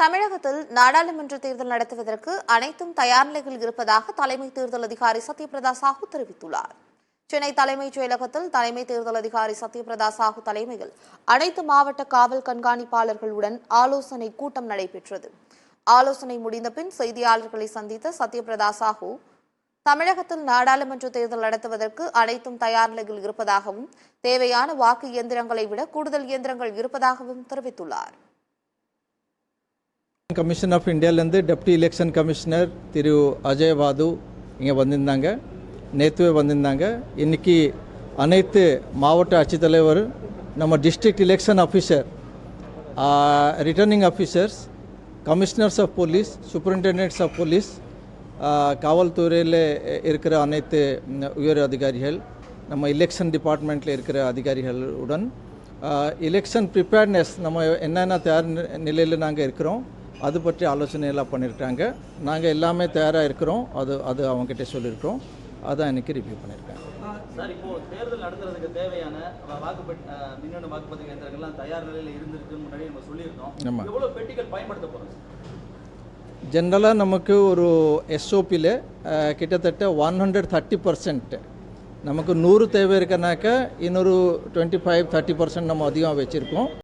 தமிழகத்தில் நாடாளுமன்ற தேர்தல் நடத்துவதற்கு அனைத்தும் தயார் நிலையில் இருப்பதாக தலைமை தேர்தல் அதிகாரி சத்யபிரதா சாஹூ தெரிவித்துள்ளார். சென்னை தலைமைச் செயலகத்தில் தலைமை தேர்தல் அதிகாரி சத்யபிரதா சாஹூ தலைமையில் அனைத்து மாவட்ட காவல் கண்காணிப்பாளர்களுடன் ஆலோசனை கூட்டம் நடைபெற்றது. ஆலோசனை முடிந்த பின் செய்தியாளர்களை சந்தித்த சத்யபிரதா சாஹூ, தமிழகத்தில் நாடாளுமன்ற தேர்தல் நடத்துவதற்கு அனைத்தும் தயார் நிலையில் இருப்பதாகவும் தேவையான வாக்கு இயந்திரங்களை விட கூடுதல் இயந்திரங்கள் இருப்பதாகவும் தெரிவித்துள்ளார். கமிஷன் ஆஃப் இந்தியாவிலேருந்து டெப்டி எலெக்ஷன் கமிஷனர் திரு அஜய் வாது இங்கே வந்திருந்தாங்க. நேற்றுவே வந்திருந்தாங்க. இன்றைக்கி அனைத்து மாவட்ட ஆட்சித்தலைவர், நம்ம district election officer, returning officers, commissioners of police, superintendents of police, காவல்துறையில் இருக்கிற அனைத்து உயர் அதிகாரிகள், நம்ம எலெக்ஷன் டிபார்ட்மெண்ட்டில் இருக்கிற அதிகாரிகளுடன் எலெக்ஷன் ப்ரிப்பேர்ட்னஸ் நம்ம என்னென்ன தயார் நிலையில் நாங்கள் இருக்கிறோம் அது பற்றி ஆலோசனை எல்லாம் பண்ணியிருக்காங்க. நாங்கள் எல்லாமே தயாராக இருக்கிறோம். அது அவங்ககிட்ட சொல்லியிருக்கோம். அதான் இன்றைக்கி ரிவ்யூ பண்ணியிருக்காங்க. சார், இப்போது தேர்தல் நடத்துறதுக்கு தேவையான மின்னணு வாக்குப்பதிவு இயந்திரங்கள்லாம் தயார் நிலையில் இருந்திருக்குன்னு முன்னாடி நம்ம சொல்லியிருந்தோம். ஆமாம். எவ்வளோ பெட்டிகள் பயன்படுத்த போகிறோம்? ஜென்ரலாக நமக்கு ஒரு எஸ்ஓபியில் கிட்டத்தட்ட 130% நமக்கு 100 தேவை இருக்கனாக்கா இன்னொரு 25-30% நம்ம அதிகம் வச்சுருக்கோம்.